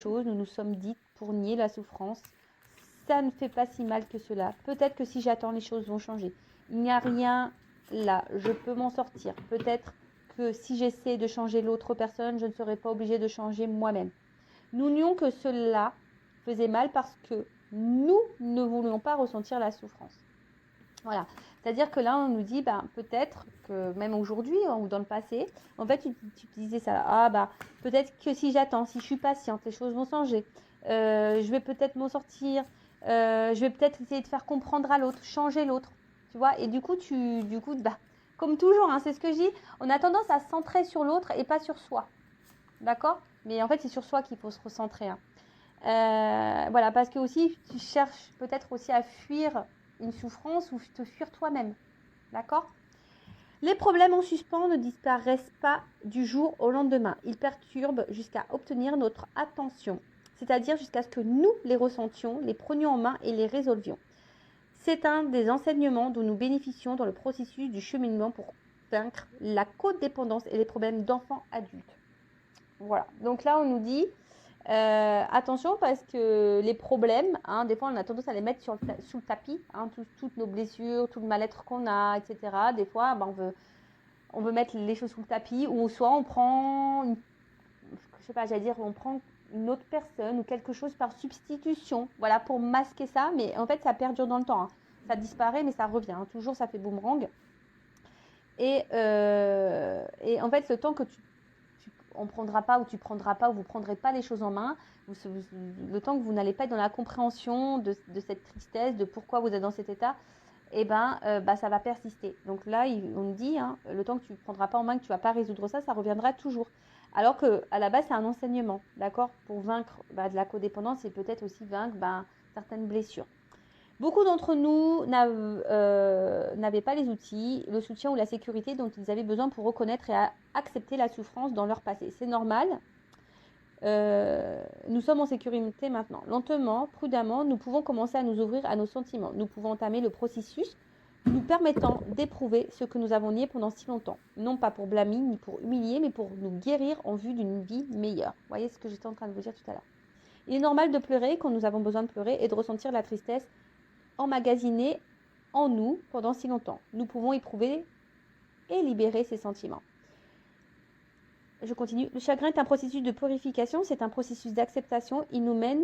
choses, nous nous sommes dites pour nier la souffrance. Ça ne fait pas si mal que cela. Peut-être que si j'attends, les choses vont changer. Il n'y a rien là, je peux m'en sortir. Peut-être que si j'essaie de changer l'autre personne, je ne serai pas obligée de changer moi-même. Nous nions que cela faisait mal parce que nous ne voulions pas ressentir la souffrance. Voilà. C'est-à-dire que là, on nous dit, peut-être que même aujourd'hui ou dans le passé, en fait, tu te disais ça. Peut-être que si j'attends, si je suis patiente, les choses vont changer. Je vais peut-être m'en sortir. Je vais peut-être essayer de faire comprendre à l'autre, changer l'autre. Tu vois. Et du coup, comme toujours, c'est ce que je dis, on a tendance à se centrer sur l'autre et pas sur soi. D'accord? Mais en fait, c'est sur soi qu'il faut se recentrer. Voilà, parce que aussi, tu cherches peut-être aussi à fuir une souffrance ou te fuir toi-même. D'accord? Les problèmes en suspens ne disparaissent pas du jour au lendemain. Ils perturbent jusqu'à obtenir notre attention, c'est-à-dire jusqu'à ce que nous les ressentions, les prenions en main et les résolvions. C'est un des enseignements dont nous bénéficions dans le processus du cheminement pour vaincre la codépendance et les problèmes d'enfants adultes. Voilà, donc là on nous dit attention parce que les problèmes, des fois on a tendance à les mettre sous le tapis, toutes nos blessures, tout le mal-être qu'on a, etc. Des fois on veut mettre les choses sous le tapis ou soit on prend, on prend une autre personne ou quelque chose par substitution, voilà, pour masquer ça, mais en fait ça perdure dans le temps. Ça disparaît mais ça revient, toujours ça fait boomerang. Et en fait le temps que on prendra pas ou tu prendras pas ou vous prendrez pas les choses en main, le temps que vous n'allez pas être dans la compréhension de cette tristesse, de pourquoi vous êtes dans cet état, ça va persister. Donc là, on nous dit, le temps que tu prendras pas en main, que tu vas pas résoudre ça, ça reviendra toujours. Alors que à la base, c'est un enseignement, d'accord, pour vaincre de la codépendance et peut-être aussi vaincre certaines blessures. Beaucoup d'entre nous n'avaient pas les outils, le soutien ou la sécurité dont ils avaient besoin pour reconnaître et accepter la souffrance dans leur passé. C'est normal. Nous sommes en sécurité maintenant. Lentement, prudemment, nous pouvons commencer à nous ouvrir à nos sentiments. Nous pouvons entamer le processus nous permettant d'éprouver ce que nous avons nié pendant si longtemps. Non pas pour blâmer ni pour humilier, mais pour nous guérir en vue d'une vie meilleure. Vous voyez ce que j'étais en train de vous dire tout à l'heure. Il est normal de pleurer quand nous avons besoin de pleurer et de ressentir la tristesse emmagasinée en nous pendant si longtemps. Nous pouvons éprouver et libérer ces sentiments. Je continue. Le chagrin est un processus de purification, c'est un processus d'acceptation. Il nous mène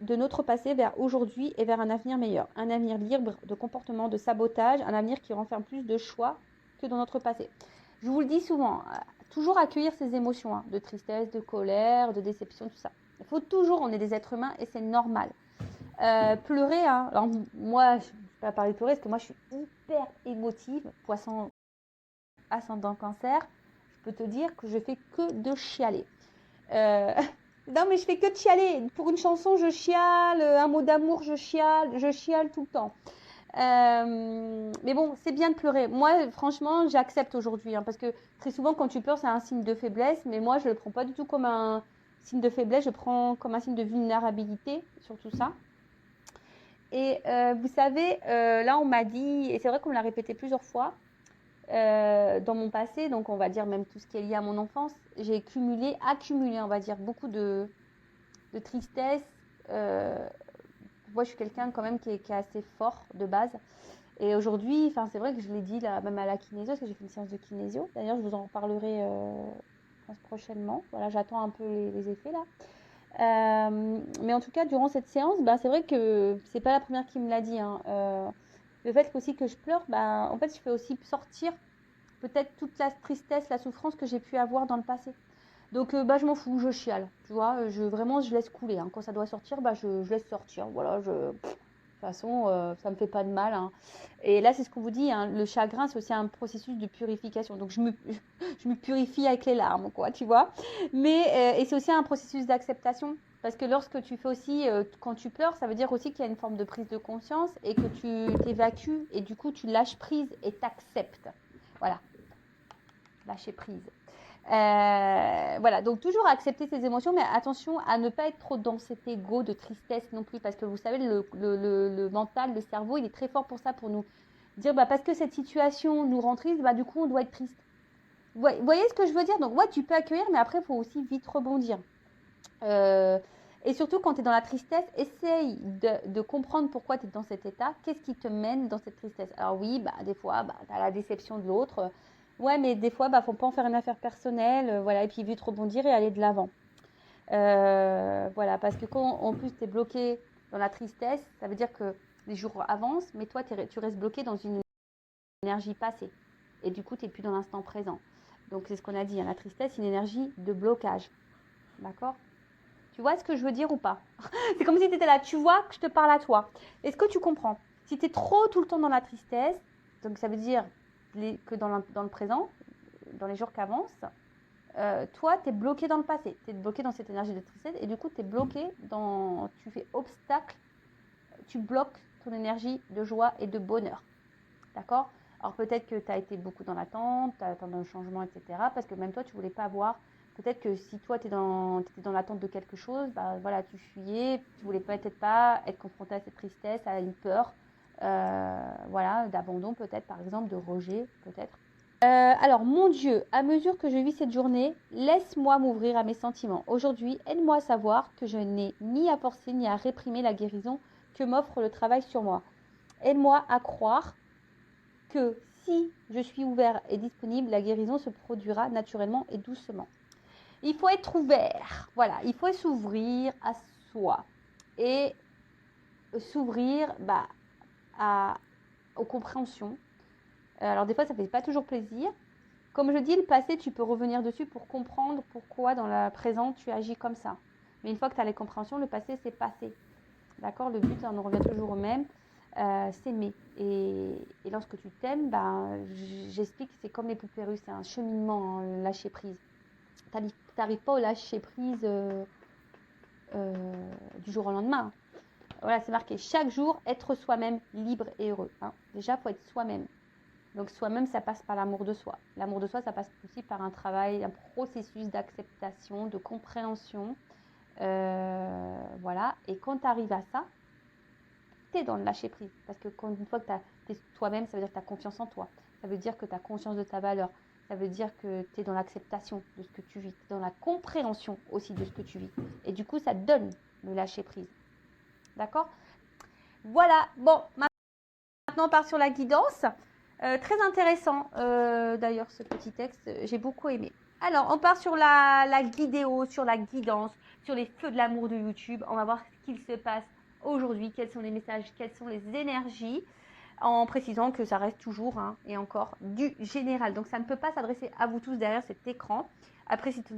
de notre passé vers aujourd'hui et vers un avenir meilleur. Un avenir libre de comportements de sabotage, un avenir qui renferme plus de choix que dans notre passé. Je vous le dis souvent, toujours accueillir ces émotions, de tristesse, de colère, de déception, tout ça. Il faut toujours, on est des êtres humains et c'est normal. Pleurer, alors moi, je ne vais pas parler de pleurer parce que moi je suis hyper émotive, poisson ascendant cancer, je peux te dire que je fais que de chialer. Non mais je fais que de chialer, pour une chanson je chiale, un mot d'amour je chiale tout le temps. Mais bon, c'est bien de pleurer. Moi, franchement, j'accepte aujourd'hui, parce que très souvent quand tu pleures, c'est un signe de faiblesse, mais moi je le prends pas du tout comme un signe de faiblesse, je prends comme un signe de vulnérabilité sur tout ça. Et vous savez, là on m'a dit, et c'est vrai qu'on me l'a répété plusieurs fois, dans mon passé, donc on va dire même tout ce qui est lié à mon enfance, j'ai accumulé, on va dire, beaucoup de tristesse. Moi je suis quelqu'un quand même qui est assez fort de base. Et aujourd'hui, c'est vrai que je l'ai dit là, même à la kinésio, parce que j'ai fait une séance de kinésio. D'ailleurs, je vous en reparlerai prochainement. Voilà, j'attends un peu les effets là. Mais en tout cas, durant cette séance, c'est vrai que c'est pas la première qui me l'a dit. Le fait aussi que je pleure, en fait, je fais aussi sortir peut-être toute la tristesse, la souffrance que j'ai pu avoir dans le passé. Donc, je m'en fous, je chiale. Tu vois, je laisse couler. Quand ça doit sortir, je laisse sortir. Voilà, de toute façon, ça me fait pas de mal. Et là, c'est ce qu'on vous dit. Le chagrin, c'est aussi un processus de purification. Donc, je me purifie avec les larmes, quoi, tu vois. Mais et c'est aussi un processus d'acceptation. Parce que lorsque tu fais aussi, quand tu pleures, ça veut dire aussi qu'il y a une forme de prise de conscience et que tu t'évacues et du coup, tu lâches prise et t'acceptes. Voilà. Lâcher prise. Voilà, donc toujours accepter ses émotions, mais attention à ne pas être trop dans cet ego de tristesse non plus, parce que vous savez, le mental, le cerveau, il est très fort pour ça, pour nous dire, parce que cette situation nous rend triste, du coup, on doit être triste. Vous voyez ce que je veux dire? Donc, ouais, tu peux accueillir, mais après, il faut aussi vite rebondir. Et surtout, quand tu es dans la tristesse, essaye de comprendre pourquoi tu es dans cet état. Qu'est-ce qui te mène dans cette tristesse? Alors oui, des fois, tu as la déception de l'autre. Ouais, mais des fois, faut pas en faire une affaire personnelle. Voilà, et puis vite rebondir et aller de l'avant. Voilà, parce que quand en plus tu es bloqué dans la tristesse, ça veut dire que les jours avancent, mais toi, tu restes bloqué dans une énergie passée. Et du coup, tu n'es plus dans l'instant présent. Donc, c'est ce qu'on a dit, hein, la tristesse, c'est une énergie de blocage. D'accord? Tu vois ce que je veux dire ou pas? C'est comme si tu étais là, tu vois que je te parle à toi. Est-ce que tu comprends? Si tu es trop tout le temps dans la tristesse, donc ça veut dire que dans le présent, dans les jours qui avancent, toi, tu es bloqué dans le passé. Tu es bloqué dans cette énergie de tristesse et du coup, tu es bloqué tu fais obstacle, tu bloques ton énergie de joie et de bonheur. D'accord? Alors peut-être que tu as été beaucoup dans l'attente, tu attends un changement, etc. Parce que même toi, tu ne voulais pas avoir. Peut-être que si toi, tu étais dans l'attente de quelque chose, voilà, tu fuyais, tu ne voulais peut-être pas être confronté à cette tristesse, à une peur, voilà, d'abandon peut-être, par exemple, de rejet, peut-être. Alors, mon Dieu, à mesure que je vis cette journée, laisse-moi m'ouvrir à mes sentiments. Aujourd'hui, aide-moi à savoir que je n'ai ni à forcer ni à réprimer la guérison que m'offre le travail sur moi. Aide-moi à croire que si je suis ouvert et disponible, la guérison se produira naturellement et doucement. Il faut être ouvert, voilà, il faut s'ouvrir à soi et s'ouvrir aux compréhensions. Alors des fois, ça ne fait pas toujours plaisir. Comme je dis, le passé, tu peux revenir dessus pour comprendre pourquoi dans le présent, tu agis comme ça. Mais une fois que tu as les compréhensions, le passé, c'est passé. D'accord? Le but, on en revient toujours au même. S'aimer. Et lorsque tu t'aimes, j'explique, c'est comme les poupées russes, c'est un cheminement, hein, lâcher prise. Tu n'arrives pas au lâcher prise du jour au lendemain. Voilà, c'est marqué chaque jour, être soi-même libre et heureux. Hein. Déjà, il faut être soi-même. Donc soi-même, ça passe par l'amour de soi. L'amour de soi, ça passe aussi par un travail, un processus d'acceptation, de compréhension. Voilà. Et quand tu arrives à ça, tu es dans le lâcher prise. Parce que une fois que tu es toi-même, ça veut dire que tu as confiance en toi. Ça veut dire que tu as conscience de ta valeur. Ça veut dire que tu es dans l'acceptation de ce que tu vis, dans la compréhension aussi de ce que tu vis. Et du coup, ça te donne le lâcher prise. D'accord? Voilà. Bon, maintenant, on part sur la guidance. Très intéressant, d'ailleurs, ce petit texte. J'ai beaucoup aimé. Alors, on part sur la guidéo, sur la guidance, sur les feux de l'amour de YouTube. On va voir ce qu'il se passe aujourd'hui, quels sont les messages, quelles sont les énergies, en précisant que ça reste toujours, hein, et encore, du général. Donc, ça ne peut pas s'adresser à vous tous derrière cet écran. Après, si tu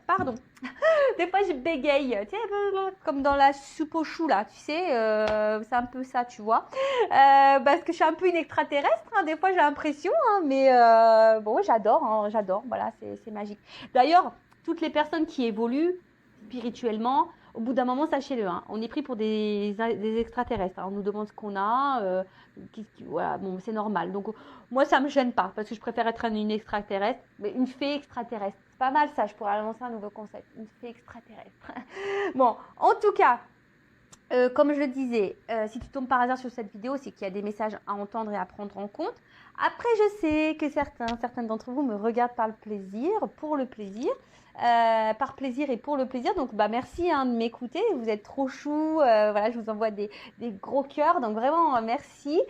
pardon, des fois, je bégaye, tu sais, comme dans la soupe au chou, là, tu sais, c'est un peu ça, tu vois. Parce que je suis un peu une extraterrestre, hein, des fois, j'ai l'impression, hein, mais bon, j'adore, voilà, c'est magique. D'ailleurs, toutes les personnes qui évoluent spirituellement, au bout d'un moment, sachez-le, hein, on est pris pour des extraterrestres. Hein, on nous demande ce qu'on a, voilà, bon, c'est normal. Donc, moi, ça me gêne pas, parce que je préfère être une extraterrestre, mais une fée extraterrestre. C'est pas mal ça, je pourrais annoncer un nouveau concept, une fée extraterrestre. Bon, en tout cas, comme je le disais, si tu tombes par hasard sur cette vidéo, c'est qu'il y a des messages à entendre et à prendre en compte. Après, je sais que certains d'entre vous me regardent par le plaisir, pour le plaisir, par plaisir et pour le plaisir. Donc, merci, hein, de m'écouter. Vous êtes trop chou. Voilà, je vous envoie des gros cœurs. Donc, vraiment, merci.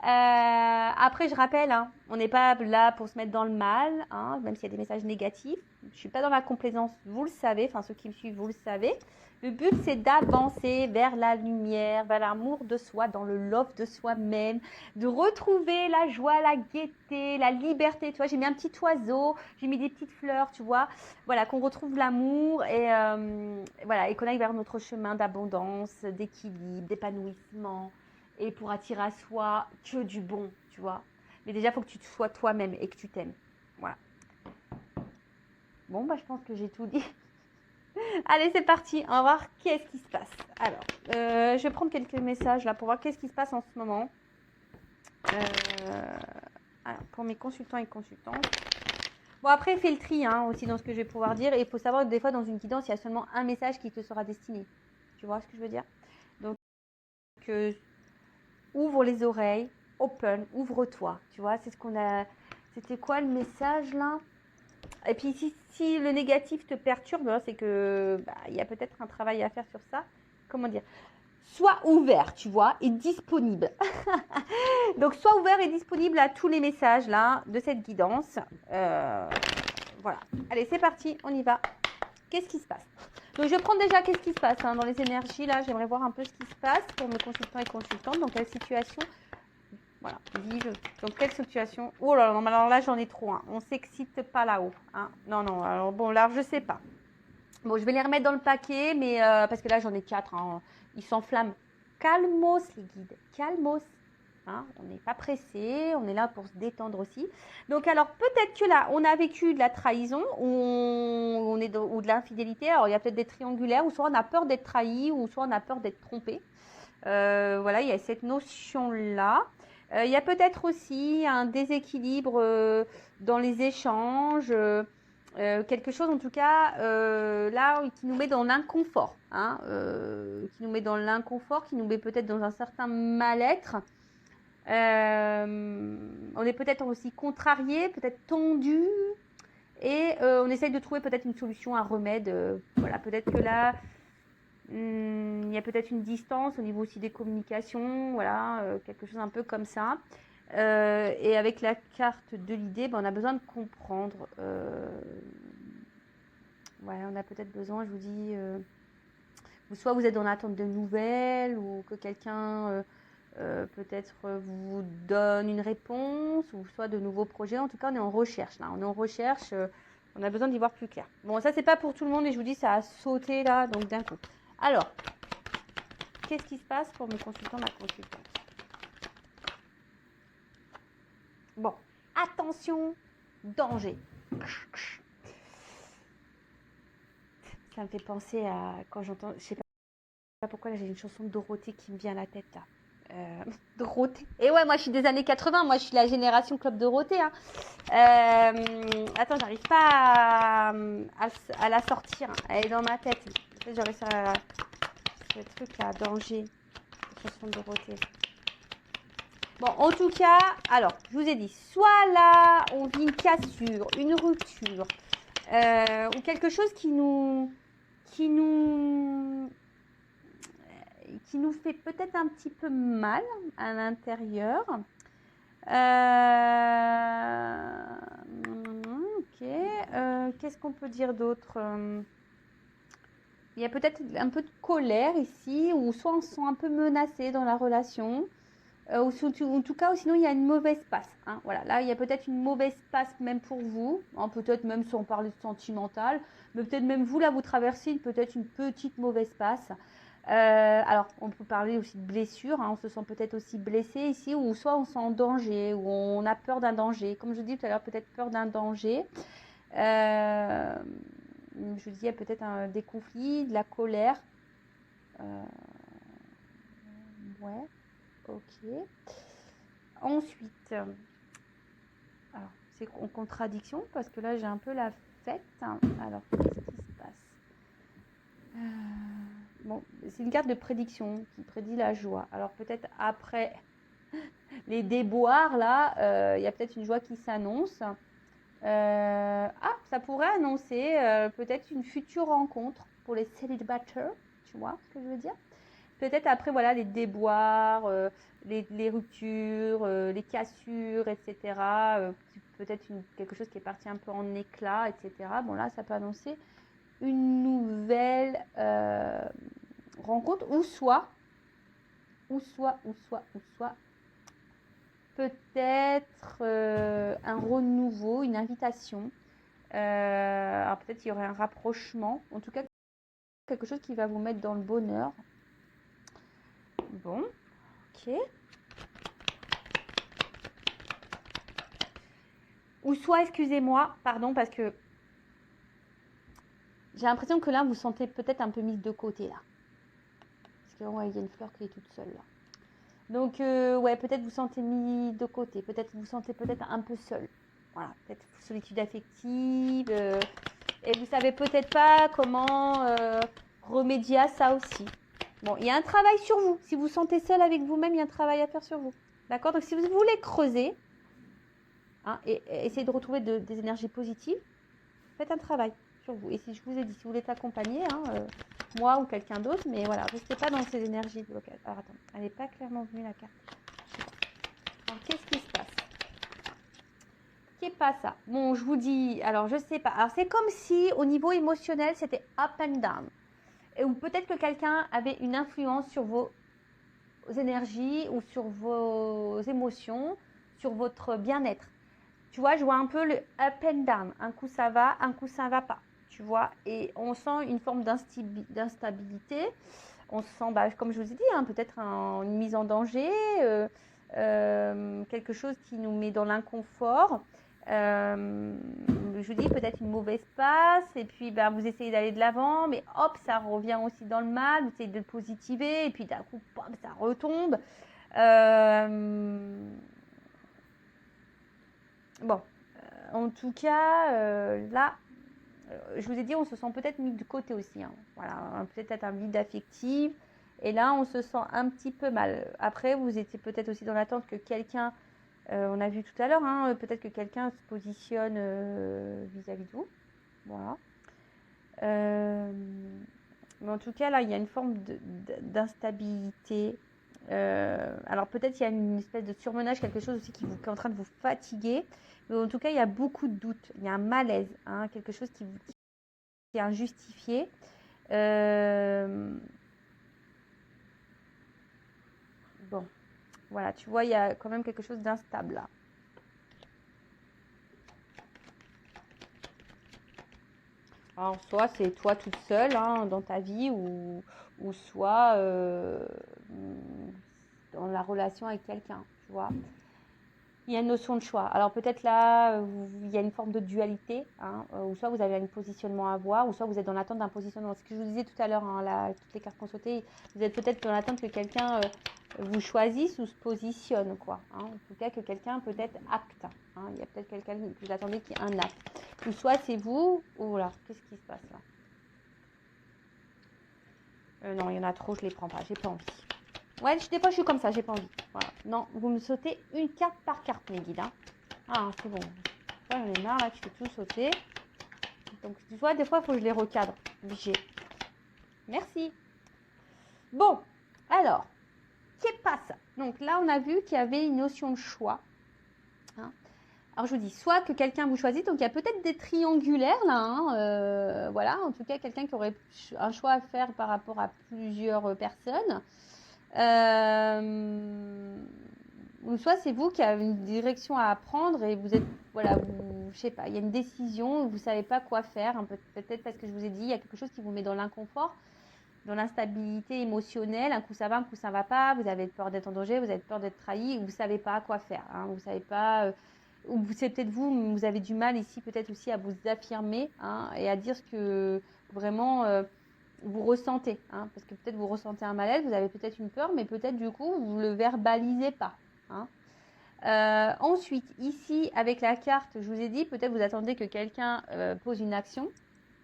Après, je rappelle, hein, on n'est pas là pour se mettre dans le mal, hein, même s'il y a des messages négatifs. Je ne suis pas dans la complaisance, vous le savez. Enfin, ceux qui me suivent, vous le savez. Le but, c'est d'avancer vers la lumière, vers l'amour de soi, dans le love de soi-même, de retrouver la joie, la gaieté, la liberté. Tu vois, j'ai mis un petit oiseau, j'ai mis des petites fleurs, tu vois. Voilà, qu'on retrouve l'amour et voilà, et qu'on aille vers notre chemin d'abondance, d'équilibre, d'épanouissement, et pour attirer à soi que du bon, tu vois. Mais déjà, il faut que tu sois toi-même et que tu t'aimes. Voilà. Bon, je pense que j'ai tout dit. Allez, c'est parti. On va voir qu'est-ce qui se passe. Alors, je vais prendre quelques messages là pour voir qu'est-ce qui se passe en ce moment. Alors, pour mes consultants et consultantes. Bon, après, fais le tri, hein, aussi dans ce que je vais pouvoir dire. Et il faut savoir que des fois, dans une guidance, il y a seulement un message qui te sera destiné. Tu vois ce que je veux dire? Donc, ouvre les oreilles, open, ouvre-toi. Tu vois, c'est ce qu'on a. C'était quoi le message là? Et puis, si le négatif te perturbe, hein, c'est que il y a peut-être un travail à faire sur ça. Comment dire? Sois ouvert, tu vois, et disponible. Donc, sois ouvert et disponible à tous les messages là de cette guidance. Voilà. Allez, c'est parti, on y va. Qu'est-ce qui se passe? Donc, je prends déjà qu'est-ce qui se passe dans les énergies là. J'aimerais voir un peu ce qui se passe pour mes consultants et consultantes. Dans quelle situation? Voilà, vive. Donc, quelle situation? Oh là là, non, alors là, j'en ai trop. Hein. On s'excite pas là-haut. Hein. Non, non, alors bon, là, je sais pas. Bon, je vais les remettre dans le paquet, mais parce que là, j'en ai 4. Hein. Ils s'enflamment. Calmos, les guides. Calmos. Hein. On n'est pas pressé. On est là pour se détendre aussi. Donc, alors, peut-être que là, on a vécu de la trahison ou de l'infidélité. Alors, il y a peut-être des triangulaires, ou soit on a peur d'être trahi, ou soit on a peur d'être trompé. Voilà, il y a cette notion-là. Il y a peut-être aussi un déséquilibre dans les échanges, quelque chose en tout cas là qui nous met dans l'inconfort, hein, qui nous met dans l'inconfort, qui nous met peut-être dans un certain mal-être. On est peut-être aussi contrarié, peut-être tendu, et on essaye de trouver peut-être une solution, un remède. Voilà, peut-être que là, il y a peut-être une distance au niveau aussi des communications, voilà, quelque chose un peu comme ça. Et avec la carte de l'idée, on a besoin de comprendre. Ouais, on a peut-être besoin, je vous dis, soit vous êtes dans l'attente de nouvelles, ou que quelqu'un peut-être vous donne une réponse, ou soit de nouveaux projets. En tout cas, on est en recherche là. On est en recherche. On a besoin d'y voir plus clair. Bon, ça, c'est pas pour tout le monde, et je vous dis, ça a sauté là, donc d'un coup. Alors, qu'est-ce qui se passe pour mes consultants, ma consultante? Bon, attention, danger. Ça me fait penser à quand j'entends, je sais pas pourquoi là j'ai une chanson de Dorothée qui me vient à la tête là. Dorothée. Et ouais, moi je suis des années 80, moi je suis la génération Club Dorothée. Hein. Attends, j'arrive pas à la sortir. Elle est dans ma tête. Peut-être j'aurais ce truc là, danger. Chanson de Dorothée. Bon, en tout cas, alors, je vous ai dit, soit là, on vit une cassure, une rupture, ou quelque chose qui nous fait peut-être un petit peu mal à l'intérieur. Ok. Qu'est-ce qu'on peut dire d'autre? Il y a peut-être un peu de colère ici, ou soit on se sent un peu menacé dans la relation. Ou en tout cas, ou sinon il y a une mauvaise passe. Hein. Voilà, là il y a peut-être une mauvaise passe même pour vous, hein, peut-être même sans parler de sentimental, mais peut-être même vous là vous traversez peut-être une petite mauvaise passe. Alors on peut parler aussi de blessure, hein, on se sent peut-être aussi blessé ici, ou soit on se sent en danger, ou on a peur d'un danger. Comme je dis tout à l'heure, peut-être peur d'un danger. Je vous dis, il y a peut-être des conflits, de la colère. Ouais. Ok. Ensuite, alors c'est en contradiction parce que là j'ai un peu la fête. Alors qu'est-ce qui se passe? Bon, c'est une carte de prédiction qui prédit la joie. Alors peut-être après les déboires là, il y a peut-être une joie qui s'annonce. Ça pourrait annoncer peut-être une future rencontre pour les célibataires. Tu vois ce que je veux dire? Peut-être après, voilà, les déboires, les ruptures, les cassures, etc. Peut-être quelque chose qui est parti un peu en éclat, etc. Bon, là, ça peut annoncer une nouvelle rencontre, ou soit, peut-être un renouveau, une invitation. Alors, peut-être qu'il y aurait un rapprochement. En tout cas, quelque chose qui va vous mettre dans le bonheur. Bon, ok. Ou soit, excusez-moi, pardon, parce que j'ai l'impression que là, vous sentez peut-être un peu mise de côté, là. Parce que, ouais, il y a une fleur qui est toute seule, là. Donc, ouais, peut-être vous sentez mis de côté. Peut-être vous sentez peut-être un peu seul. Voilà, peut-être solitude affective. Et vous savez peut-être pas comment remédier à ça aussi. Bon, il y a un travail sur vous. Si vous vous sentez seul avec vous-même, il y a un travail à faire sur vous. D'accord? Donc, si vous voulez creuser, hein, et essayer de retrouver des énergies positives, Faites un travail sur vous. Et si je vous ai dit, si vous voulez t'accompagner, moi ou quelqu'un d'autre, mais voilà, restez pas dans ces énergies de blocage. Alors attends, elle n'est pas clairement venue la carte. Alors qu'est-ce qui se passe? Qu'est-ce pas ça? Bon, je vous dis, alors je sais pas. Alors c'est comme si au niveau émotionnel, c'était up and down. Ou peut-être que quelqu'un avait une influence sur vos énergies ou sur vos émotions, sur votre bien-être. Tu vois, je vois un peu le up and down. Un coup ça va, un coup ça va pas. Tu vois, et on sent une forme d'instabilité. On sent, comme je vous ai dit, peut-être une mise en danger, quelque chose qui nous met dans l'inconfort. Je vous dis peut-être une mauvaise passe, et puis vous essayez d'aller de l'avant, mais hop, ça revient aussi dans le mal, vous essayez de le positiver, et puis d'un coup, ça retombe. Bon, en tout cas, là, je vous ai dit, on se sent peut-être mis de côté aussi. Voilà, peut-être un vide affectif. Et là, on se sent un petit peu mal. Après, vous étiez peut-être aussi dans l'attente que quelqu'un, on a vu tout à l'heure, peut-être que quelqu'un se positionne vis-à-vis de vous. Voilà. Mais en tout cas, là, il y a une forme d'instabilité. Alors peut-être il y a une espèce de surmenage, quelque chose aussi qui est en train de vous fatiguer. Mais en tout cas, il y a beaucoup de doutes. Il y a un malaise, quelque chose qui est injustifié. Bon, voilà, tu vois, il y a quand même quelque chose d'instable là. Alors, soit c'est toi toute seule dans ta vie, ou soit dans la relation avec quelqu'un, tu vois. Il y a une notion de choix. Alors peut-être là, il y a une forme de dualité, ou soit vous avez un positionnement à avoir, ou soit vous êtes dans l'attente d'un positionnement. Ce que je vous disais tout à l'heure, toutes les cartes qu'on sautait, vous êtes peut-être dans l'attente que quelqu'un vous choisisse ou se positionne, quoi. En tout cas, que quelqu'un peut-être acte. Il y a peut-être quelqu'un que vous attendez qui ait un acte. Ou soit c'est vous, ou là, qu'est-ce qui se passe là? Non, il y en a trop, je les prends pas, j'ai pas envie. Ouais, des fois je suis comme ça, j'ai pas envie. Voilà. Non, vous me sautez une carte par carte, mes guides. Ah, c'est bon. J'en ai marre, là, tu fais tout sauter. Donc, tu vois, des fois, il faut que je les recadre. Obligé. Merci. Bon, alors, qu'est-ce pas ça? Donc là, on a vu qu'il y avait une notion de choix. Alors, je vous dis, soit que quelqu'un vous choisit, donc il y a peut-être des triangulaires, là. Voilà, en tout cas, quelqu'un qui aurait un choix à faire par rapport à plusieurs personnes. Ou soit c'est vous qui avez une direction à prendre et vous êtes, voilà, je sais pas, il y a une décision, vous savez pas quoi faire, peut-être parce que je vous ai dit, il y a quelque chose qui vous met dans l'inconfort, dans l'instabilité émotionnelle, un coup ça va, un coup ça va pas, vous avez peur d'être en danger, vous avez peur d'être trahi, vous savez pas quoi faire, vous savez pas, ou c'est peut-être vous avez du mal ici peut-être aussi à vous affirmer, et à dire ce que vraiment vous ressentez, parce que peut-être vous ressentez un malaise, vous avez peut-être une peur, mais peut-être du coup vous le verbalisez pas. Ensuite, ici avec la carte, je vous ai dit, peut-être vous attendez que quelqu'un pose une action,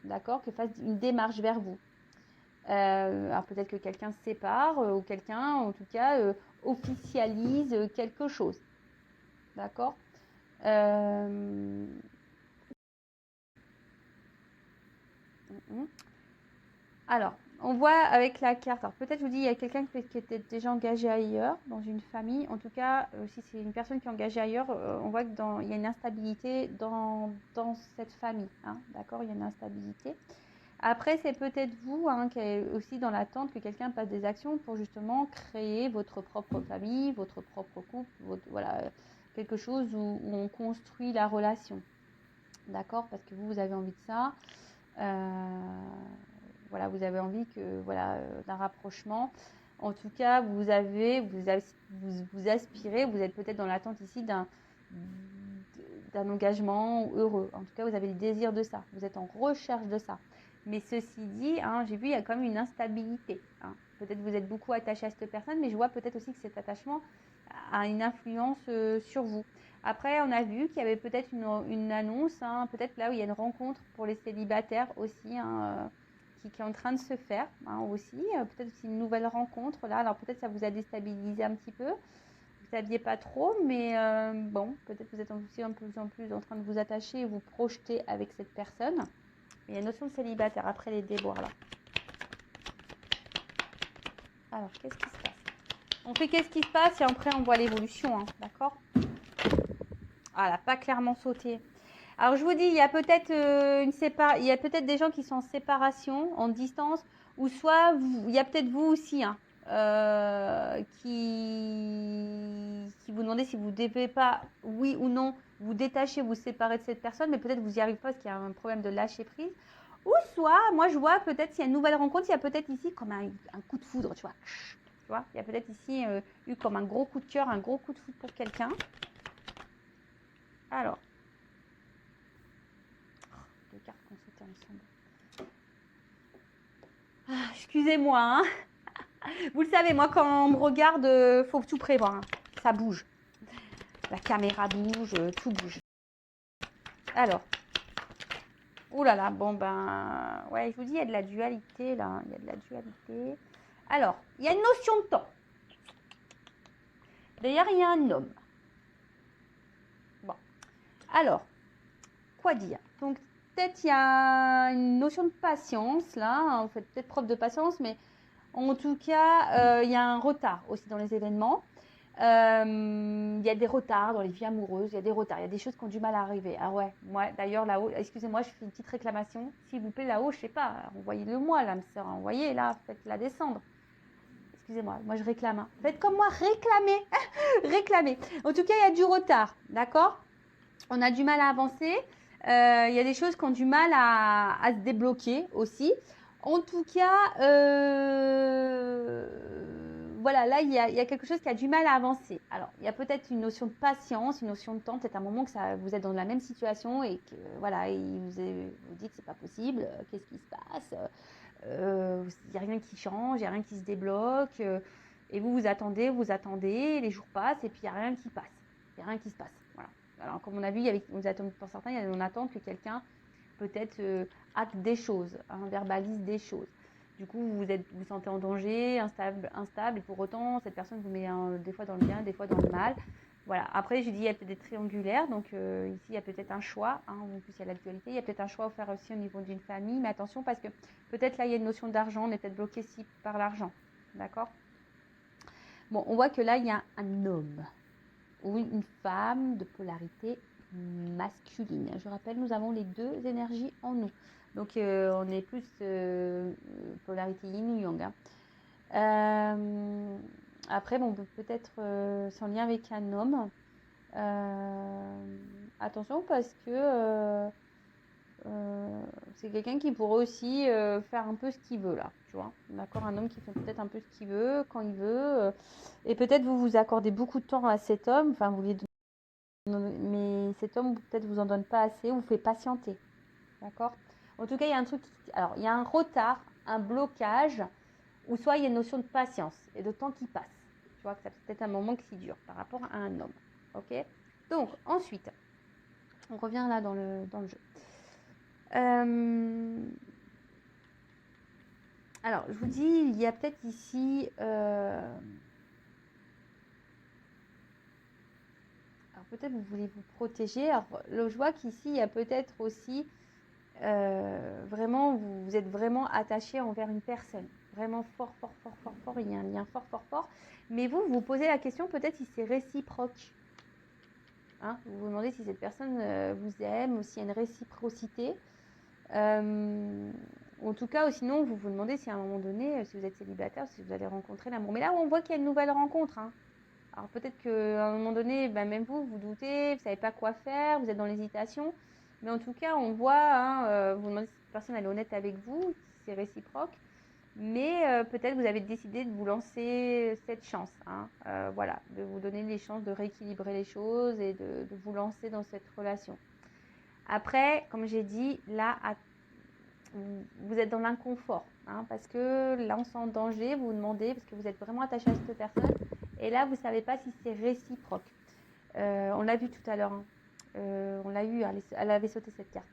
d'accord, que fasse une démarche vers vous. Alors peut-être que quelqu'un se sépare, ou quelqu'un, en tout cas, officialise quelque chose, d'accord. Alors, on voit avec la carte, alors peut-être je vous dis, il y a quelqu'un qui était déjà engagé ailleurs, dans une famille. En tout cas, si c'est une personne qui est engagée ailleurs, on voit qu'il y a une instabilité dans cette famille. D'accord, il y a une instabilité. Après, c'est peut-être vous qui êtes aussi dans l'attente que quelqu'un passe des actions pour justement créer votre propre famille, votre propre couple, voilà, quelque chose où on construit la relation. D'accord, parce que vous avez envie de ça. Voilà, vous avez envie d'un rapprochement. En tout cas, vous aspirez, vous êtes peut-être dans l'attente ici d'un engagement heureux. En tout cas, vous avez le désir de ça. Vous êtes en recherche de ça. Mais ceci dit, j'ai vu, il y a quand même une instabilité. Peut-être vous êtes beaucoup attaché à cette personne, mais je vois peut-être aussi que cet attachement a une influence sur vous. Après, on a vu qu'il y avait peut-être une annonce, peut-être là où il y a une rencontre pour les célibataires aussi, qui est en train de se faire aussi. Peut-être aussi une nouvelle rencontre là. Alors peut-être ça vous a déstabilisé un petit peu. saviez pas trop, mais bon, peut-être vous êtes aussi un peu plus en plus en train de vous attacher et vous projeter avec cette personne. Il y a une notion de célibataire après les déboires là. Alors, qu'est-ce qui se passe? On fait qu'est-ce qui se passe et après on voit l'évolution, hein, d'accord? Ah, elle n'a pas clairement sauté. Alors, je vous dis, il y a peut-être il y a peut-être des gens qui sont en séparation, en distance, ou soit il y a peut-être vous aussi, hein, qui vous demandez si vous ne devez pas, oui ou non, vous détacher, vous séparer de cette personne, mais peut-être vous n'y arrivez pas parce qu'il y a un problème de lâcher prise. Ou soit, moi je vois peut-être s'il y a une nouvelle rencontre, il y a peut-être ici comme un coup de foudre, tu vois. Tu vois, il y a peut-être ici eu comme un gros coup de cœur, un gros coup de foudre pour quelqu'un. Alors, les cartes qu'on sautait ensemble. Ah, excusez-moi, hein. Vous le savez, moi quand on me regarde, faut tout prévoir, hein. Ça bouge. La caméra bouge, tout bouge. Alors, oh là là, bon ben, ouais, je vous dis, il y a de la dualité là, il y a de la dualité. Alors, il y a une notion de temps. D'ailleurs, il y a un homme. Bon, alors, quoi dire? Donc, peut-être il y a une notion de patience là, hein, vous faites peut-être preuve de patience, mais en tout cas, il y a un retard aussi dans les événements. Il y a des retards dans les vies amoureuses, il y a des retards, il y a des choses qui ont du mal à arriver. Ah ouais, moi d'ailleurs là-haut, excusez-moi, je fais une petite réclamation. S'il vous plaît, là-haut, je sais pas, envoyez-le moi, l'âme sœur, envoyez là, faites-la descendre. Excusez-moi, moi je réclame. Hein. Faites comme moi, réclamez, réclamez. En tout cas, il y a du retard, d'accord? On a du mal à avancer. Il y a des choses qui ont du mal à se débloquer aussi. En tout cas, voilà, là, il y a quelque chose qui a du mal à avancer. Alors, il y a peut-être une notion de patience, une notion de temps, peut-être un moment que vous êtes dans la même situation et que, voilà, il vous dit que c'est pas possible, qu'est-ce qui se passe, il n'y a rien qui change, il n'y a rien qui se débloque, et vous attendez, les jours passent et puis il n'y a rien qui passe, il n'y a rien qui se passe, voilà. Alors, comme on a vu, pour certains, on attend que quelqu'un peut-être acte des choses, hein, verbalise des choses. Du coup, vous sentez en danger, instable, et pour autant, cette personne vous met des fois dans le bien, des fois dans le mal. Voilà. Après, je dis, il y a peut-être des triangulaires, donc ici, il y a peut-être un choix, hein, en plus, il y a la dualité, il y a peut-être un choix à faire aussi au niveau d'une famille, mais attention, parce que peut-être là, il y a une notion d'argent, on est peut-être bloqué ici par l'argent, d'accord? Bon, on voit que là, il y a un homme ou une femme de polarité masculine. Je rappelle, nous avons les deux énergies en nous. Donc, on est plus polarité yin ou yang. Après, bon, peut-être sans lien avec un homme. Attention parce que c'est quelqu'un qui pourrait aussi faire un peu ce qu'il veut là, tu vois. D'accord, un homme qui fait peut-être un peu ce qu'il veut, quand il veut. Et peut-être vous vous accordez beaucoup de temps à cet homme. Enfin, vous lui mais cet homme peut-être vous en donne pas assez ou vous fait patienter, d'accord? En tout cas, il y a un truc, alors il y a un retard, un blocage, ou soit il y a une notion de patience et de temps qui passe. Tu vois que ça peut être un moment qui dure par rapport à un homme, ok? Donc ensuite, on revient là dans le jeu. Alors je vous dis, il y a peut-être ici alors peut-être vous voulez vous protéger. Alors je vois qu'ici il y a peut-être aussi vraiment, vous êtes vraiment attaché envers une personne. Vraiment fort, fort, fort, fort, fort. Il y a un lien fort, fort, fort. Mais vous vous posez la question peut-être si c'est réciproque. Hein, vous vous demandez si cette personne vous aime ou s'il y a une réciprocité. En tout cas, ou sinon, vous vous demandez si à un moment donné, si vous êtes célibataire, si vous allez rencontrer l'amour. Mais là, on voit qu'il y a une nouvelle rencontre. Hein. Alors peut-être qu'à un moment donné, ben, même vous doutez, vous ne savez pas quoi faire, vous êtes dans l'hésitation. Mais en tout cas, on voit, hein, vous demandez si cette personne elle est honnête avec vous, si c'est réciproque. Mais peut-être vous avez décidé de vous lancer cette chance. Hein, voilà, de vous donner les chances de rééquilibrer les choses et de vous lancer dans cette relation. Après, comme j'ai dit, là, vous êtes dans l'inconfort. Hein, parce que là, on sent en danger, vous vous demandez, parce que vous êtes vraiment attaché à cette personne. Et là, vous ne savez pas si c'est réciproque. On l'a vu tout à l'heure. Hein. On l'a eu, elle avait sauté cette carte.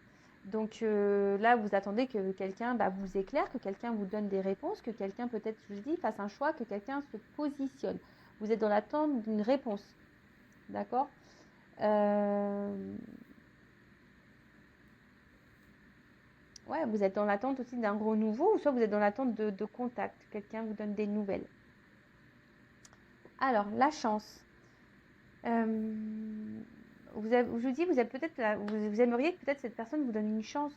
Donc là, vous attendez que quelqu'un vous éclaire, que quelqu'un vous donne des réponses, que quelqu'un peut-être, je vous dis, fasse un choix, que quelqu'un se positionne. Vous êtes dans l'attente d'une réponse. D'accord? Ouais, vous êtes dans l'attente aussi d'un gros nouveau, ou soit vous êtes dans l'attente de contact. Quelqu'un vous donne des nouvelles. Alors, la chance. Je vous dis, vous aimeriez que peut-être cette personne vous donne une chance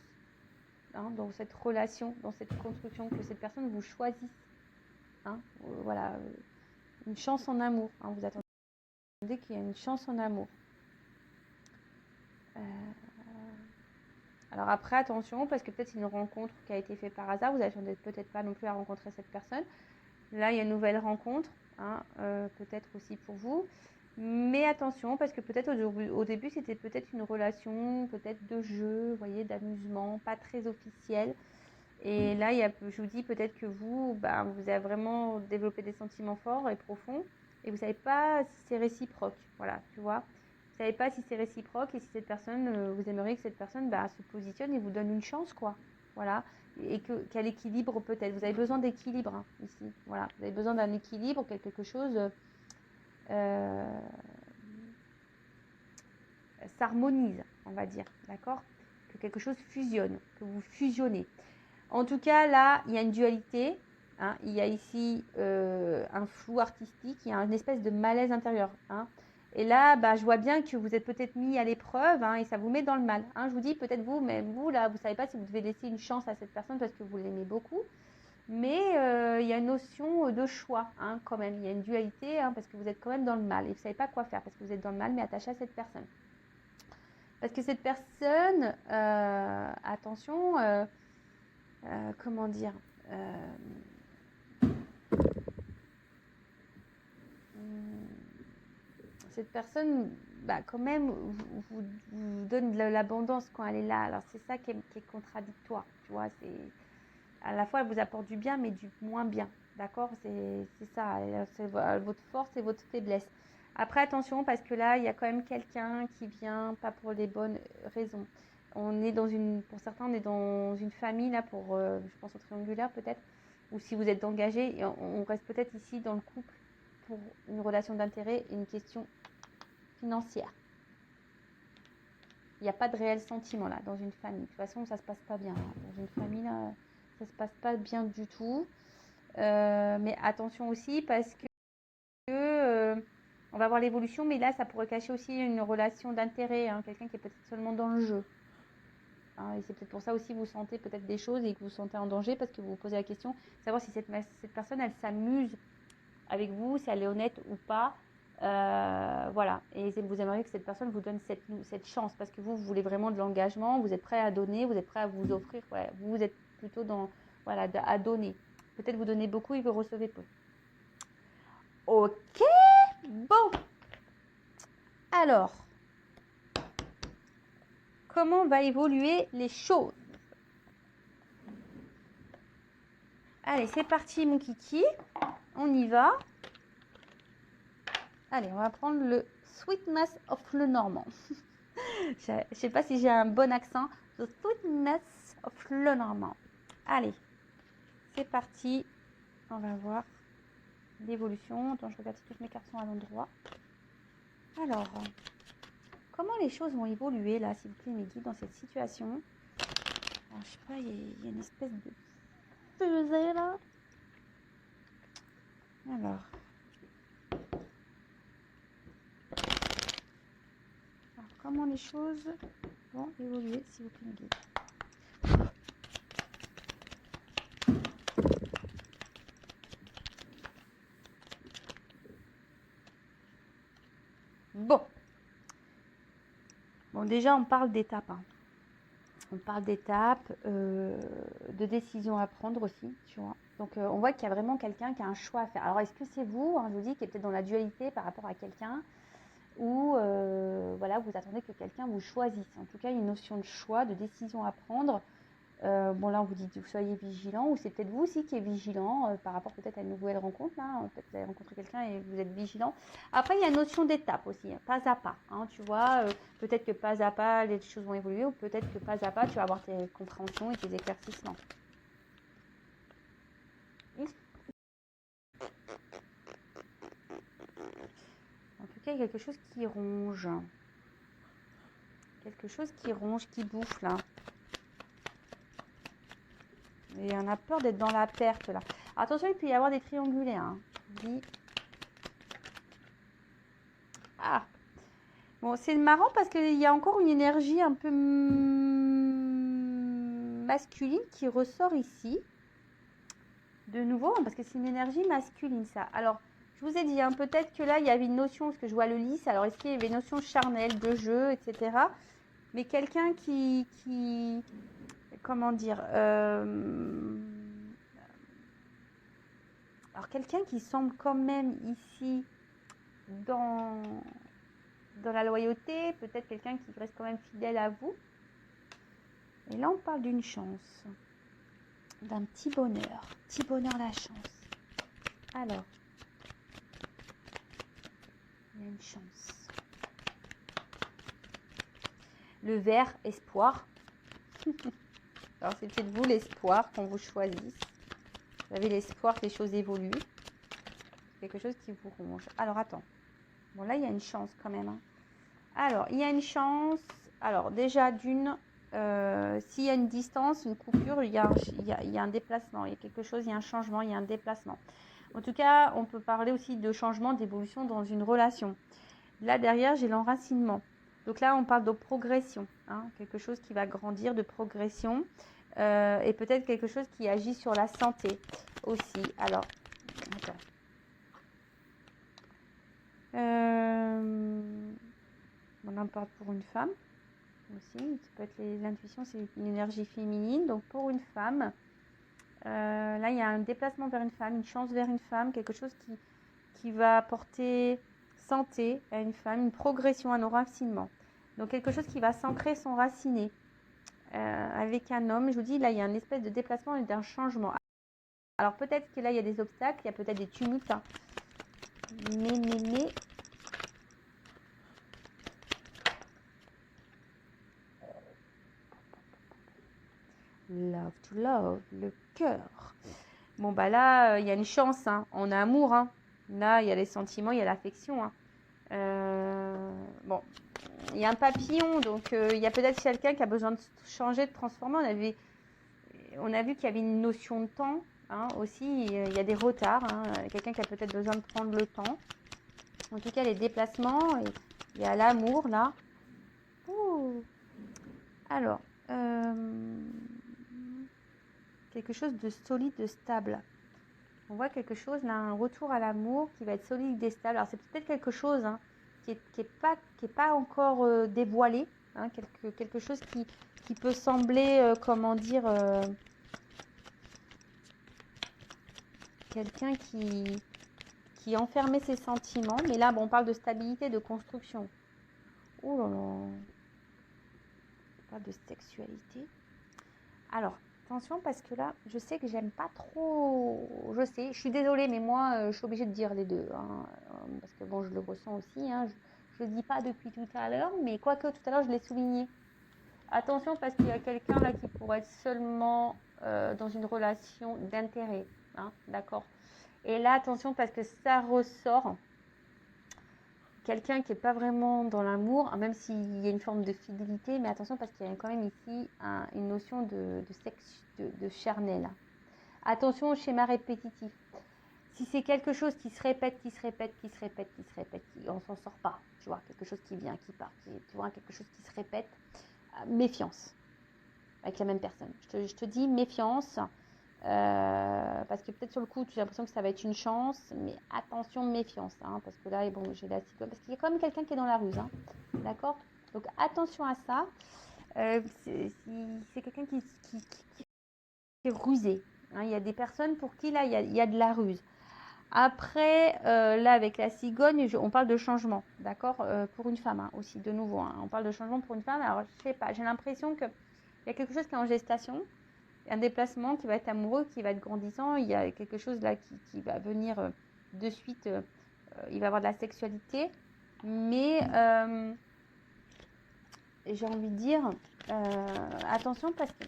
dans cette relation, dans cette construction, que cette personne vous choisisse. Voilà, une chance en amour. Vous attendez qu'il y a une chance en amour. Alors après, attention, parce que peut-être c'est une rencontre qui a été faite par hasard. Vous n'attendez peut-être pas non plus à rencontrer cette personne. Là, il y a une nouvelle rencontre, peut-être aussi pour vous. Mais attention, parce que peut-être au début, c'était peut-être une relation, peut-être de jeu, vous voyez, d'amusement, pas très officielle. Et là, je vous dis peut-être que vous avez vraiment développé des sentiments forts et profonds. Et vous ne savez pas si c'est réciproque. Voilà, tu vois. Vous ne savez pas si c'est réciproque et si cette personne, vous aimeriez que cette personne se positionne et vous donne une chance, quoi. Voilà. Et qu'elle équilibre peut-être. Vous avez besoin d'équilibre ici. Voilà. Vous avez besoin d'un équilibre, quelque chose s'harmonise, on va dire. D'accord? Que quelque chose fusionne, que vous fusionnez. En tout cas, là, il y a une dualité. Il y a ici un flou artistique, il y a une espèce de malaise intérieur. Et là, je vois bien que vous êtes peut-être mis à l'épreuve et ça vous met dans le mal. Je vous dis, peut-être vous, même vous, là, vous ne savez pas si vous devez laisser une chance à cette personne parce que vous l'aimez beaucoup. Mais il y a une notion de choix quand même. Il y a une dualité parce que vous êtes quand même dans le mal. Et vous ne savez pas quoi faire parce que vous êtes dans le mal, mais attaché à cette personne. Parce que cette personne, attention, comment dire, cette personne, quand même, vous donne de l'abondance quand elle est là. Alors c'est ça qui est contradictoire, tu vois. C'est à la fois elle vous apporte du bien, mais du moins bien, d'accord. C'est ça. C'est votre force et votre faiblesse. Après attention, parce que là il y a quand même quelqu'un qui vient pas pour les bonnes raisons. On est pour certains, on est dans une famille là je pense au triangulaire peut-être, ou si vous êtes engagé, et on reste peut-être ici dans le couple pour une relation d'intérêt et une question financière. Il n'y a pas de réel sentiment là dans une famille. De toute façon, ça se passe pas bien. Dans une famille là, ça se passe pas bien du tout. Mais attention aussi parce que on va voir l'évolution, mais là, ça pourrait cacher aussi une relation d'intérêt, quelqu'un qui est peut-être seulement dans le jeu. Et c'est peut-être pour ça aussi que vous sentez peut-être des choses et que vous vous sentez en danger parce que vous vous posez la question, savoir si cette personne, elle s'amuse avec vous, si elle est honnête ou pas. Voilà. Et vous aimeriez que cette personne vous donne cette chance parce que vous voulez vraiment de l'engagement, vous êtes prêt à donner, vous êtes prêt à vous offrir. Ouais, vous êtes plutôt à donner. Peut-être vous donnez beaucoup et vous recevez peu. Ok, bon. Alors, comment va évoluer les choses? Allez, c'est parti mon kiki. On y va. Allez, on va prendre le Sweetness of le Normand. Je ne sais pas si j'ai un bon accent. The Sweetness of le Normand. Allez, c'est parti. On va voir l'évolution. Attends, je regarde si toutes mes cartes sont à l'endroit. Alors, comment les choses vont évoluer là, s'il vous plaît, mes guides, dans cette situation? Alors, je sais pas, il y a une espèce de pesée là. Alors, comment les choses vont évoluer, s'il vous plaît, mes guides? Bon, déjà, on parle d'étapes. On parle d'étapes, de décisions à prendre aussi, tu vois. Donc, on voit qu'il y a vraiment quelqu'un qui a un choix à faire. Alors, est-ce que c'est vous, je vous dis, qui est peut-être dans la dualité par rapport à quelqu'un ou voilà, vous attendez que quelqu'un vous choisisse. En tout cas, une notion de choix, de décision à prendre. Bon, là, on vous dit que vous soyez vigilant, ou c'est peut-être vous aussi qui êtes vigilant par rapport peut-être à une nouvelle rencontre. Là, peut-être que vous avez rencontré quelqu'un et vous êtes vigilant. Après, il y a une notion d'étape aussi, pas à pas. Tu vois, peut-être que pas à pas, les choses vont évoluer, ou peut-être que pas à pas, tu vas avoir tes compréhensions et tes éclaircissements. cas, il y a quelque chose qui ronge. Quelque chose qui ronge, qui bouffe là. Et on a peur d'être dans la perte là. Attention, il peut y avoir des triangulaires. Hein. Ah. Bon, c'est marrant parce qu'il y a encore une énergie un peu masculine qui ressort ici. De nouveau, parce que c'est une énergie masculine ça. Alors, je vous ai dit, hein, peut-être que là, il y avait une notion, parce que je vois le lys, alors est-ce qu'il y avait une notion charnelle, de jeu, etc. Mais quelqu'un qui comment dire, alors quelqu'un qui semble quand même ici dans la loyauté, peut-être quelqu'un qui reste quand même fidèle à vous. Et là, on parle d'une chance, d'un petit bonheur la chance. Alors, il y a une chance. Le vert, espoir. Alors, c'est peut-être vous l'espoir qu'on vous choisisse. Vous avez l'espoir que les choses évoluent. Quelque chose qui vous ronge. Alors, attends. Bon, là, il y a une chance quand même. Hein. Alors, il y a une chance. Alors, déjà, d'une, s'il y a une distance, une coupure, il y a un déplacement. Il y a quelque chose, il y a un changement, il y a un déplacement. En tout cas, on peut parler aussi de changement, d'évolution dans une relation. Là, derrière, j'ai l'enracinement. Donc là, on parle de progression. Hein, quelque chose qui va grandir, de progression. Et peut-être quelque chose qui agit sur la santé aussi. Alors, attends. On en parle pour une femme aussi. Ça peut être l'intuition, c'est une énergie féminine. Donc pour une femme, là il y a un déplacement vers une femme, une chance vers une femme, quelque chose qui va apporter santé à une femme, une progression, un enracinement. Donc quelque chose qui va s'ancrer, s'enraciner avec un homme. Je vous dis, là il y a une espèce de déplacement et d'un changement. Alors peut-être que là il y a des obstacles, il y a peut-être des tumultes. Hein. Mais love to love, le cœur. Bon, bah là, il y a une chance hein, en amour. Hein. Là, il y a les sentiments, il y a l'affection. Hein. Bon, il y a un papillon, donc il y a peut-être quelqu'un qui a besoin de changer, de transformer. On a vu qu'il y avait une notion de temps hein, aussi. Il y a des retards. Hein. Quelqu'un qui a peut-être besoin de prendre le temps. En tout cas, les déplacements, il y a l'amour là. Ouh. Alors, quelque chose de solide, de stable. On voit quelque chose, là, un retour à l'amour qui va être solide et stable. Alors, c'est peut-être quelque chose hein, qui est pas encore dévoilé. Hein, quelque chose qui peut sembler, comment dire, quelqu'un qui enfermait ses sentiments. Mais là, bon, on parle de stabilité, de construction. Oh là là. On parle de sexualité. Alors, attention parce que là, je sais que j'aime pas trop. Je sais, je suis désolée, mais moi, je suis obligée de dire les deux. Hein, parce que bon, je le ressens aussi. Hein, je le dis pas depuis tout à l'heure, mais quoique tout à l'heure, je l'ai souligné. Attention parce qu'il y a quelqu'un là qui pourrait être seulement dans une relation d'intérêt. Hein, d'accord. Et là, attention parce que ça ressort. Quelqu'un qui n'est pas vraiment dans l'amour, même s'il y a une forme de fidélité, mais attention parce qu'il y a quand même ici une notion de sexe, de charnel. Attention au schéma répétitif. Si c'est quelque chose qui se répète, on s'en sort pas. Tu vois, quelque chose qui vient, qui part, tu vois, quelque chose qui se répète. Méfiance avec la même personne. Je te dis méfiance. Parce que peut-être sur le coup tu as l'impression que ça va être une chance, mais attention, méfiance hein, parce que là bon, j'ai la cyclone parce qu'il y a quand même quelqu'un qui est dans la ruse hein, d'accord, donc attention à ça. C'est quelqu'un qui est rusé hein. Il y a des personnes pour qui là il y a de la ruse. Après là avec la cigogne on parle de changement, d'accord, pour une femme hein, aussi de nouveau hein, on parle de changement pour une femme. Alors je sais pas, j'ai l'impression que il y a quelque chose qui est en gestation, un déplacement qui va être amoureux, qui va être grandissant. Il y a quelque chose là qui va venir de suite. Il va avoir de la sexualité. Mais j'ai envie de dire, attention parce que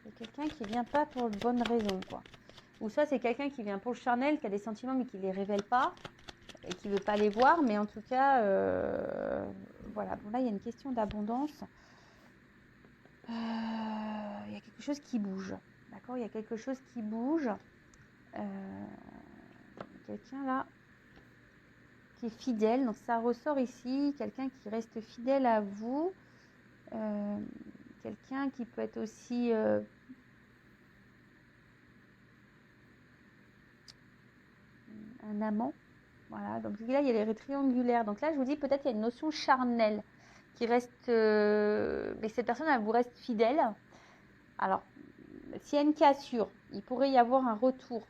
c'est quelqu'un qui ne vient pas pour de bonnes raisons. Quoi. Ou soit c'est quelqu'un qui vient pour le charnel, qui a des sentiments mais qui ne les révèle pas. et qui ne veut pas les voir, mais en tout cas, voilà. Bon, là, il y a une question d'abondance. Il y a quelque chose qui bouge, d'accord? Il y a quelque chose qui bouge. Quelqu'un là qui est fidèle, donc ça ressort ici, quelqu'un qui reste fidèle à vous, quelqu'un qui peut être aussi un amant, voilà. Donc là il y a les triangulaires, donc là je vous dis peut-être il y a une notion charnelle qui reste, mais cette personne elle vous reste fidèle. Alors s'il y a une cassure, il pourrait y avoir un retour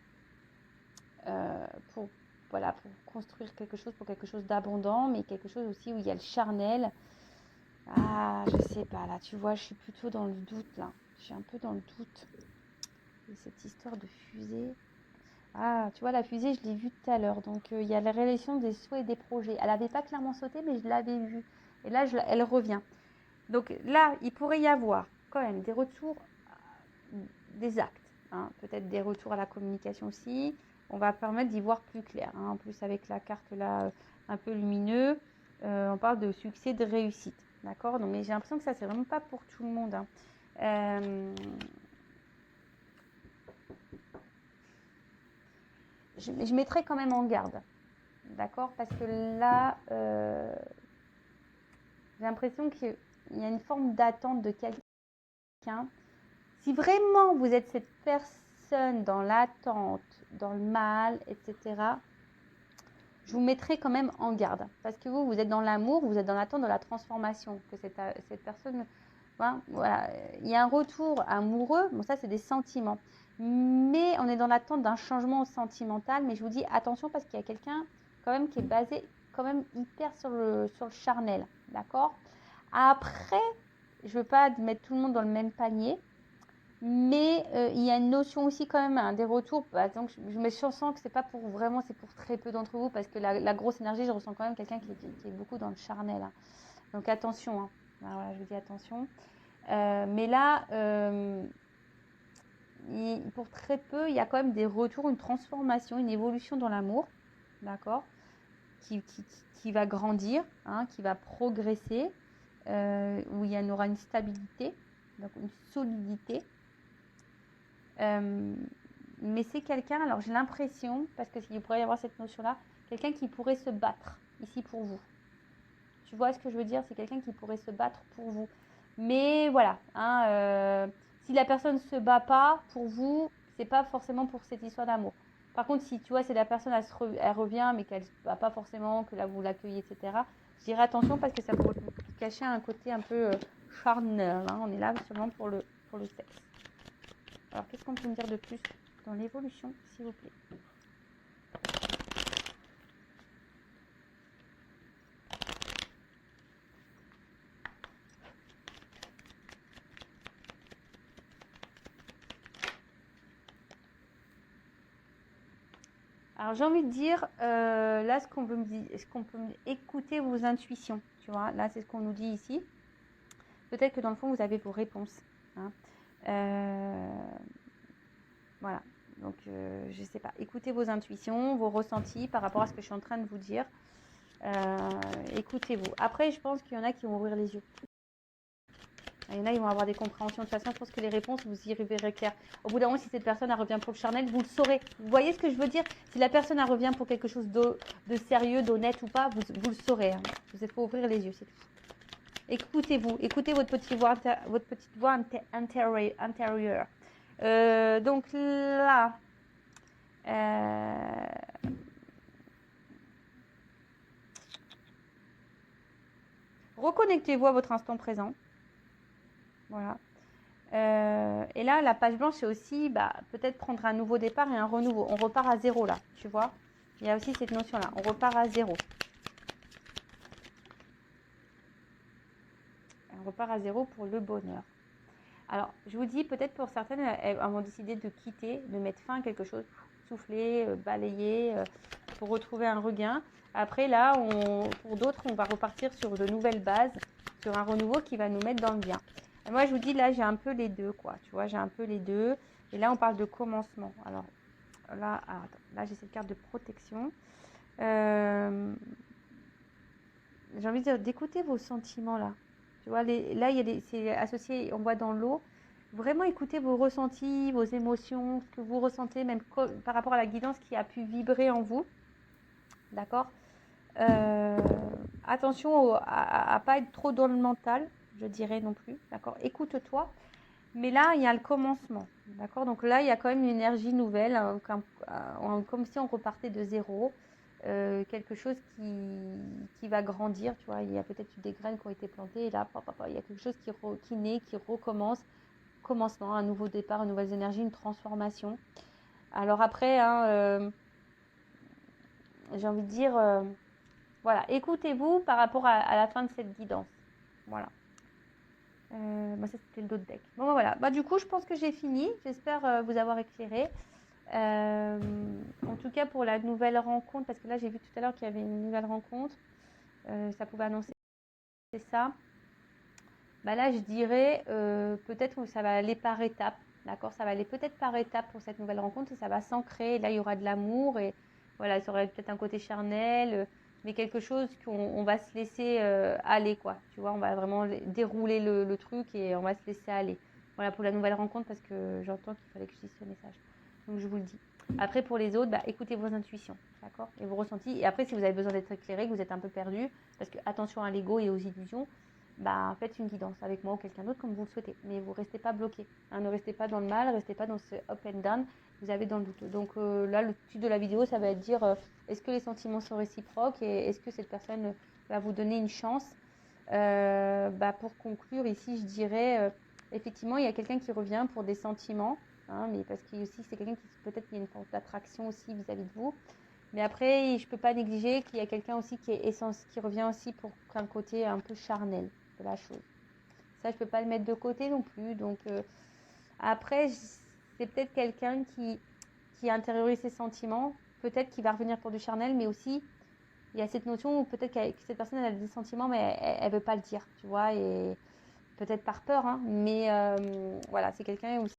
pour construire quelque chose, pour quelque chose d'abondant, mais quelque chose aussi où il y a le charnel. Ah, je sais pas, là, tu vois, je suis plutôt dans le doute, là. Je suis un peu dans le doute. Et cette histoire de fusée. Ah, tu vois, la fusée, je l'ai vue tout à l'heure. Donc, il y a la réalisation des souhaits et des projets. Elle n'avait pas clairement sauté, mais je l'avais vue. Et là, elle revient. Donc, là, il pourrait y avoir quand même des retours, des actes. Hein, peut-être des retours à la communication aussi. On va permettre d'y voir plus clair. Hein. En plus, avec la carte là, un peu lumineux, on parle de succès, de réussite. D'accord? Donc, mais j'ai l'impression que ça, c'est vraiment pas pour tout le monde. Hein. Je mettrai quand même en garde. D'accord? Parce que là, j'ai l'impression qu'il y a une forme d'attente de quelqu'un. Si vraiment vous êtes cette personne dans l'attente, dans le mal, etc., je vous mettrai quand même en garde. Parce que vous êtes dans l'amour, vous êtes dans l'attente de la transformation. Que cette personne, voilà, il y a un retour amoureux, bon ça c'est des sentiments. Mais on est dans l'attente d'un changement sentimental. Mais je vous dis attention parce qu'il y a quelqu'un quand même qui est basé quand même hyper sur le charnel. D'accord? Après, je ne veux pas mettre tout le monde dans le même panier. Mais il y a une notion aussi quand même, hein, des retours. Donc je sens que c'est pas pour vraiment, c'est pour très peu d'entre vous parce que la grosse énergie, je ressens quand même quelqu'un qui est beaucoup dans le charnel. Hein. Donc attention, hein. Voilà, je vous dis attention. Mais là, pour très peu, il y a quand même des retours, une transformation, une évolution dans l'amour, d'accord, qui va grandir, hein, qui va progresser, où il y aura une stabilité, donc une solidité. Mais c'est quelqu'un, alors j'ai l'impression, parce qu'il pourrait y avoir cette notion-là, quelqu'un qui pourrait se battre ici pour vous. Tu vois ce que je veux dire? C'est quelqu'un qui pourrait se battre pour vous. Mais voilà, hein, si la personne ne se bat pas pour vous, c'est pas forcément pour cette histoire d'amour. Par contre, si tu vois, c'est la personne, elle revient, mais qu'elle ne va pas forcément, que là vous l'accueillez, etc., je dirais attention parce que ça pourrait cacher un côté un peu charnel. Hein. On est là seulement pour le sexe. Alors, qu'est-ce qu'on peut me dire de plus dans l'évolution, s'il vous plaît? Alors, j'ai envie de dire, là, ce qu'on peut écouter vos intuitions, tu vois. Là, c'est ce qu'on nous dit ici. Peut-être que dans le fond, vous avez vos réponses. Hein. Voilà. Donc, je ne sais pas. Écoutez vos intuitions, vos ressentis par rapport à ce que je suis en train de vous dire. Écoutez-vous. Après, je pense qu'il y en a qui vont ouvrir les yeux. Il y en a, ils vont avoir des compréhensions. De toute façon, je pense que les réponses, vous y verrez clair. Au bout d'un moment, si cette personne elle revient pour le charnel, vous le saurez. Vous voyez ce que je veux dire? Si la personne elle revient pour quelque chose de sérieux, d'honnête ou pas, vous le saurez. Hein. Vous faut ouvrir les yeux, c'est tout. Écoutez-vous. Écoutez votre petite voix, intérieure. Donc là, reconnectez-vous à votre instant présent. Voilà. Et là, la page blanche, c'est aussi peut-être prendre un nouveau départ et un renouveau. On repart à zéro là, tu vois. Il y a aussi cette notion-là. On repart à zéro. On repart à zéro pour le bonheur. Alors, je vous dis, peut-être pour certaines, elles vont décider de quitter, de mettre fin à quelque chose, souffler, balayer, pour retrouver un regain. Après, là, pour d'autres, on va repartir sur de nouvelles bases, sur un renouveau qui va nous mettre dans le bien. Et moi, je vous dis, là, j'ai un peu les deux, quoi. Tu vois, j'ai un peu les deux. Et là, on parle de commencement. Alors, là, j'ai cette carte de protection. J'ai envie de dire d'écouter vos sentiments là. Tu vois, là, c'est associé, on voit dans l'eau. Vraiment écoutez vos ressentis, vos émotions, ce que vous ressentez, même par rapport à la guidance qui a pu vibrer en vous. D'accord. Attention à pas être trop dans le mental, je dirais non plus. D'accord. Écoute-toi. Mais là, il y a le commencement. D'accord. Donc là, il y a quand même une énergie nouvelle, hein, comme si on repartait de zéro. Quelque chose qui va grandir, tu vois, il y a peut-être eu des graines qui ont été plantées et là, il y a quelque chose qui naît, qui recommence, commencement, un nouveau départ, une nouvelle énergie, une transformation. Alors après, hein, j'ai envie de dire, voilà, écoutez-vous par rapport à la fin de cette guidance. Voilà. Ça c'était le dos de deck. Bon voilà, du coup je pense que j'ai fini, j'espère vous avoir éclairé. En tout cas pour la nouvelle rencontre, parce que là j'ai vu tout à l'heure qu'il y avait une nouvelle rencontre, ça pouvait annoncer ça. Là je dirais peut-être que ça va aller par étapes, d'accord, ça va aller peut-être par étapes pour cette nouvelle rencontre et ça va s'ancrer, là il y aura de l'amour et voilà, ça aurait peut-être un côté charnel, mais quelque chose qu'on va se laisser aller quoi, tu vois, on va vraiment dérouler le truc et on va se laisser aller. Voilà pour la nouvelle rencontre parce que j'entends qu'il fallait que je dise ce message, donc je vous le dis. Après pour les autres, écoutez vos intuitions, d'accord, et vos ressentis, et après si vous avez besoin d'être éclairé, que vous êtes un peu perdu, parce que attention à l'ego et aux illusions, faites une guidance avec moi ou quelqu'un d'autre comme vous le souhaitez. Mais vous ne restez pas bloqué. Hein, ne restez pas dans le mal, ne restez pas dans ce up and down. Vous avez dans le doute. Donc là, le titre de la vidéo, ça va être dire est-ce que les sentiments sont réciproques et est-ce que cette personne va vous donner une chance. Pour conclure ici, je dirais effectivement, il y a quelqu'un qui revient pour des sentiments. Hein, mais parce qu'il aussi, c'est quelqu'un qui peut-être il y a une forme d'attraction aussi vis-à-vis de vous. Mais après, je ne peux pas négliger qu'il y a quelqu'un aussi qui revient aussi pour un côté un peu charnel de la chose. Ça, je ne peux pas le mettre de côté non plus. Donc, après, c'est peut-être quelqu'un qui intériorise ses sentiments. Peut-être qu'il va revenir pour du charnel, mais aussi, il y a cette notion où peut-être que cette personne elle a des sentiments, mais elle ne veut pas le dire, tu vois, et peut-être par peur, hein, mais voilà, c'est quelqu'un aussi